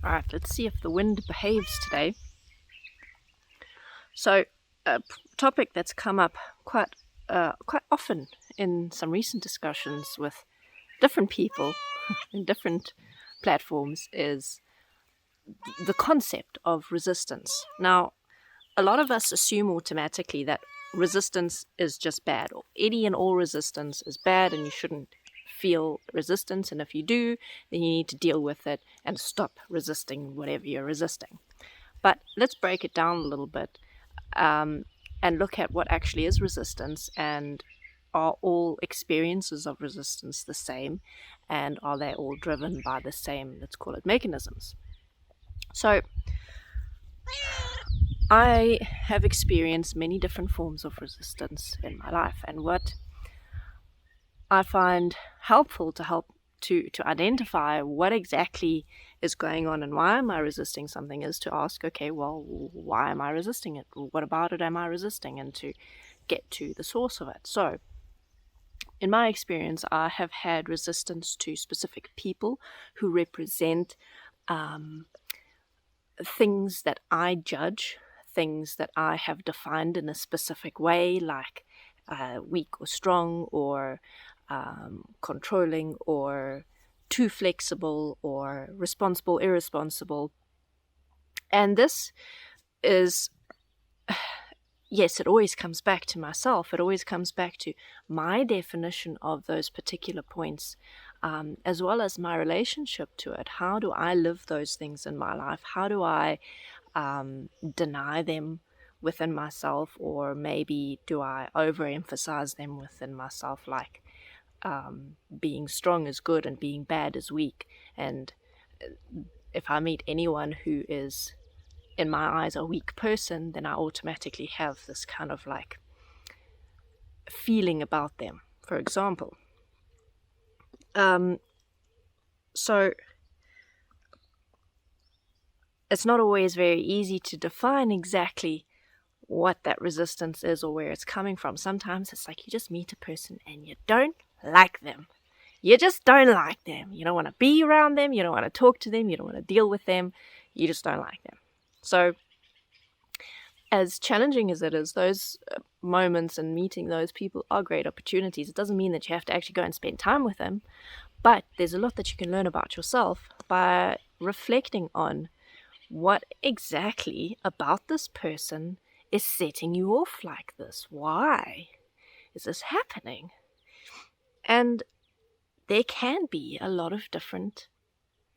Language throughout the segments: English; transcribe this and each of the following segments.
Alright, let's see if the wind behaves today. So, a topic that's come up quite often in some recent discussions with different people in different platforms is the concept of resistance. Now, a lot of us assume automatically that resistance is just bad, or any and all resistance is bad and you shouldn't feel resistance, and if you do, then you need to deal with it and stop resisting whatever you're resisting. But let's break it down a little bit and look at what actually is resistance, and are all experiences of resistance the same, and are they all driven by the same, let's call it, mechanisms. So I have experienced many different forms of resistance in my life, and what I find helpful to identify what exactly is going on and why am I resisting something is to ask, okay, well, why am I resisting it? What about it am I resisting? And to get to the source of it. So, in my experience, I have had resistance to specific people who represent things that I judge, things that I have defined in a specific way, like weak or strong, or controlling, or too flexible, or responsible, irresponsible. And this is, yes, it always comes back to myself. It always comes back to my definition of those particular points, as well as my relationship to it. How do I live those things in my life? How do I deny them within myself, or maybe do I overemphasize them within myself, like being strong is good and being bad is weak. And if I meet anyone who is, in my eyes, a weak person, then I automatically have this kind of like feeling about them, for example. So it's not always very easy to define exactly what that resistance is or where it's coming from. Sometimes it's like you just meet a person and you don't like them. You just don't like them. You don't want to be around them. You don't want to talk to them. You don't want to deal with them. You just don't like them. So, as challenging as it is, those moments and meeting those people are great opportunities. It doesn't mean that you have to actually go and spend time with them, but there's a lot that you can learn about yourself by reflecting on what exactly about this person is setting you off like this. Why is this happening? And there can be a lot of different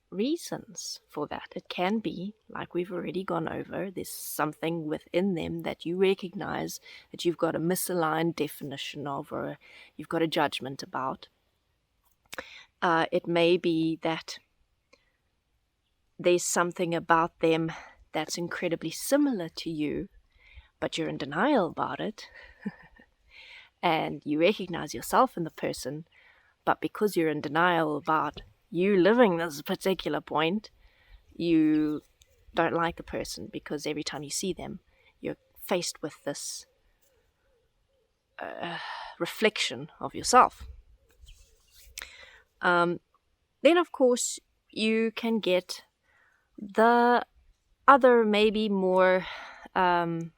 reasons for that. It can be, like we've already gone over, there's something within them that you recognize that you've got a misaligned definition of, or you've got a judgment about. It may be that there's something about them that's incredibly similar to you, but you're in denial about it. And you recognize yourself in the person, but because you're in denial about you living this particular point, you don't like the person, because every time you see them, you're faced with this reflection of yourself. Then, of course, you can get the other, maybe more, I'm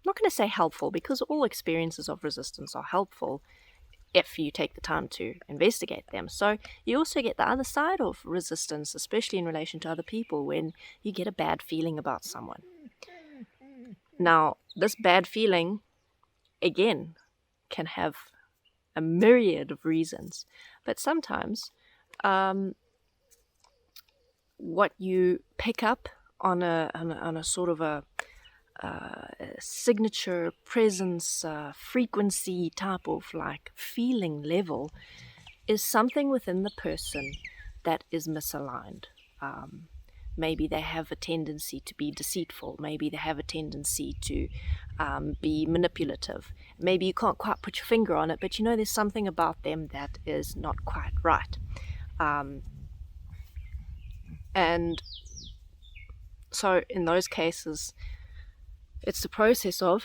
not going to say helpful, because all experiences of resistance are helpful if you take the time to investigate them. So you also get the other side of resistance, especially in relation to other people, when you get a bad feeling about someone. Now, this bad feeling, again, can have a myriad of reasons, but sometimes what you pick up on a sort of a signature presence, frequency type of like feeling level, is something within the person that is misaligned. Maybe they have a tendency to be deceitful. Maybe they have a tendency to be manipulative. Maybe you can't quite put your finger on it, but you know there's something about them that is not quite right. And so in those cases, it's the process of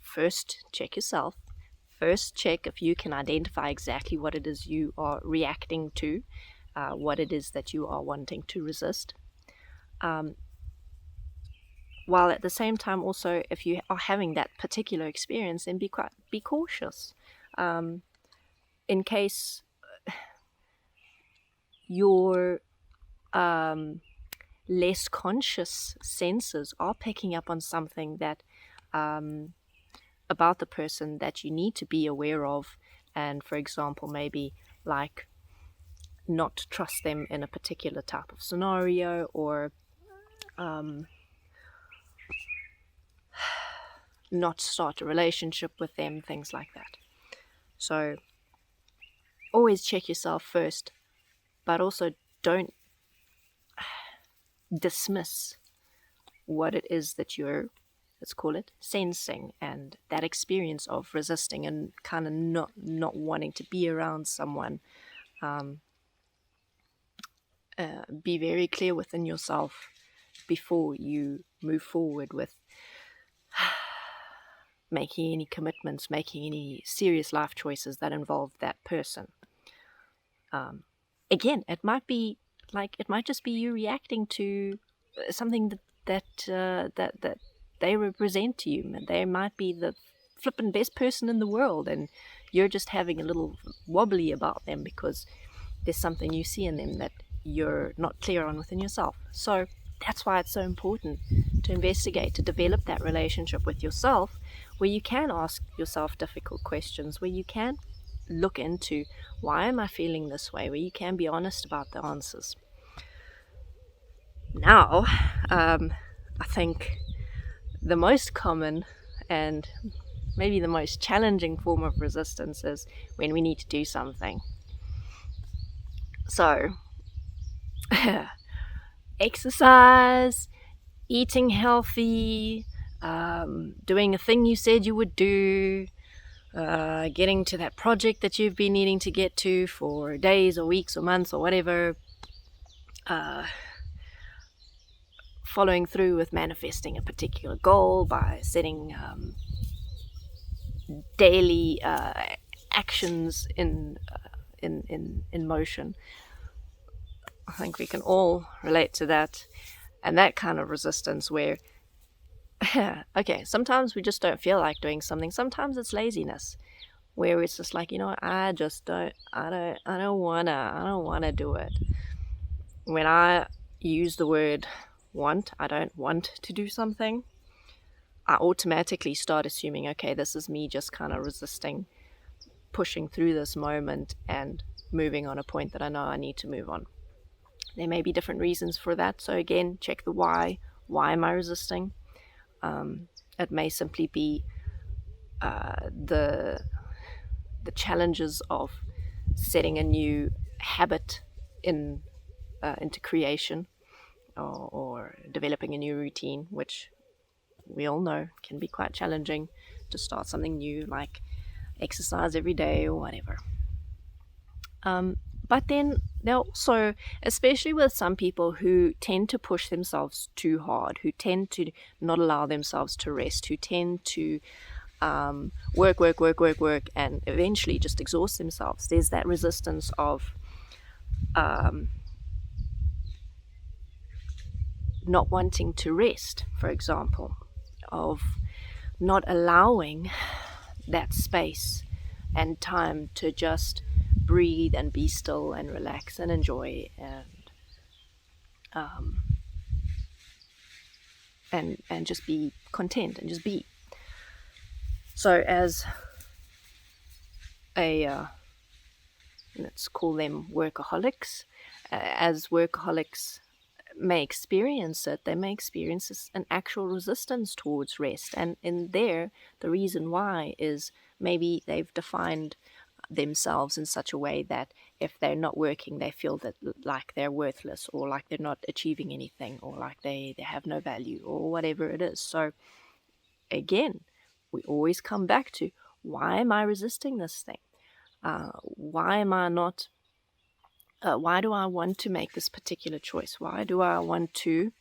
first check yourself. First check if you can identify exactly what it is you are reacting to. what it is that you are wanting to resist. While at the same time also, if you are having that particular experience, then be cautious. In case your less conscious senses are picking up on something that about the person that you need to be aware of, and for example, maybe like not trust them in a particular type of scenario, or not start a relationship with them, things like that. So always check yourself first, but also don't dismiss what it is that you're, let's call it, sensing, and that experience of resisting and kind of not wanting to be around someone. Be very clear within yourself before you move forward with making any commitments, making any serious life choices that involve that person. Again, it might just be you reacting to something that they represent to you. They might be the flippin' best person in the world, and you're just having a little wobbly about them because there's something you see in them that you're not clear on within yourself. So that's why it's so important to investigate, to develop that relationship with yourself, where you can ask yourself difficult questions, where you can look into, why am I feeling this way, where you can be honest about the answers. Now, I think the most common and maybe the most challenging form of resistance is when we need to do something. So, exercise, eating healthy, doing a thing you said you would do, getting to that project that you've been needing to get to for days or weeks or months or whatever, following through with manifesting a particular goal by setting daily actions in motion. I think we can all relate to that, and that kind of resistance where okay, sometimes we just don't feel like doing something. Sometimes it's laziness, where it's just like, I don't wanna do it. When I use the word want, I don't want to do something, I automatically start assuming, okay, this is me just kind of resisting, pushing through this moment and moving on a point that I know I need to move on. There may be different reasons for that. So again, check the why. Why am I resisting? It may simply be the challenges of setting a new habit into creation, or developing a new routine, which we all know can be quite challenging to start something new, like exercise every day or whatever. But then they'll also, especially with some people who tend to push themselves too hard, who tend to not allow themselves to rest, who tend to work, and eventually just exhaust themselves. There's that resistance of not wanting to rest, for example, of not allowing that space and time to just breathe and be still and relax and enjoy and just be content and just be. So as let's call them workaholics, as workaholics may experience it, they may experience an actual resistance towards rest. And in there, the reason why is maybe they've defined themselves in such a way that if they're not working, they feel that like they're worthless, or like they're not achieving anything, or like they have no value, or whatever it is. So again, we always come back to, why am I resisting this thing? Why am I not why do I want to make this particular choice? Why do I want to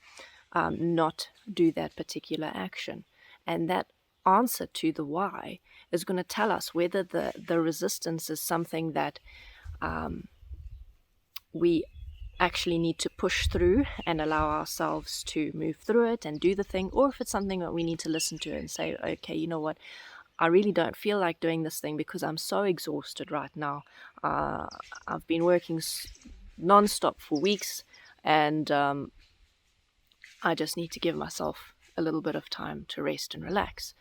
not do that particular action? And that answer to the why is going to tell us whether the resistance is something that we actually need to push through and allow ourselves to move through it and do the thing, or if it's something that we need to listen to and say, okay, you know what, I really don't feel like doing this thing because I'm so exhausted right now. I've been working non-stop for weeks, and I just need to give myself a little bit of time to rest and relax.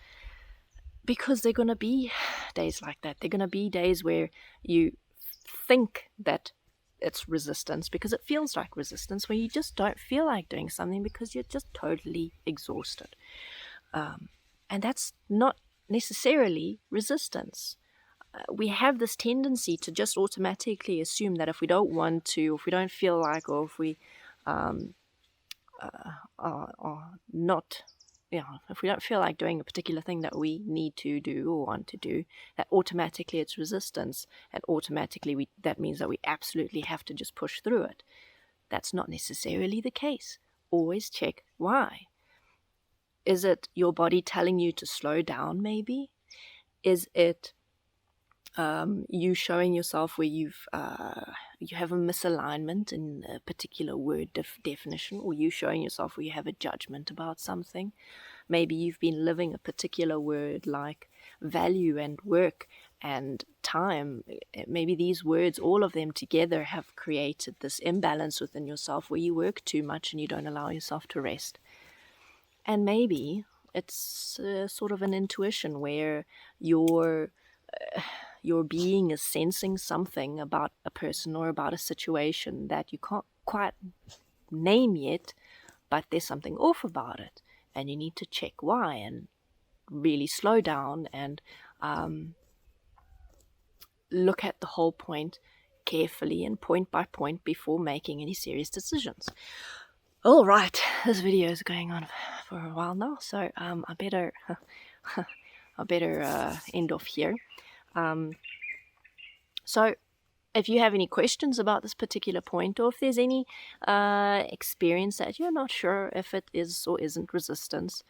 Because they're going to be days like that. They're going to be days where you think that it's resistance because it feels like resistance, where you just don't feel like doing something because you're just totally exhausted. And that's not necessarily resistance. We have this tendency to just automatically assume that if we don't want to, or if we don't feel like, or if we are not, if we don't feel like doing a particular thing that we need to do or want to do, that automatically it's resistance, and automatically that means that we absolutely have to just push through it. That's not necessarily the case. Always check why. Is it your body telling you to slow down, maybe? Is it you showing yourself where you have a misalignment in a particular word definition, or you showing yourself where you have a judgment about something? Maybe you've been living a particular word like value and work and time. Maybe these words, all of them together, have created this imbalance within yourself where you work too much and you don't allow yourself to rest. And maybe it's sort of an intuition where your being is sensing something about a person or about a situation that you can't quite name yet, but there's something off about it, and you need to check why and really slow down and look at the whole point carefully and point by point before making any serious decisions. All right, this video is going on for a while now, so I better end off here. So if you have any questions about this particular point, or if there's any experience that you're not sure if it is or isn't resistance,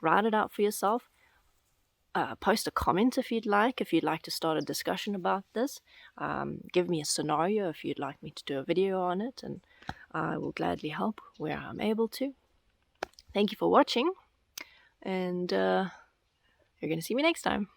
write it out for yourself. Post a comment if you'd like to start a discussion about this. Give me a scenario if you'd like me to do a video on it, and I will gladly help where I'm able to. Thank you for watching, and you're going to see me next time.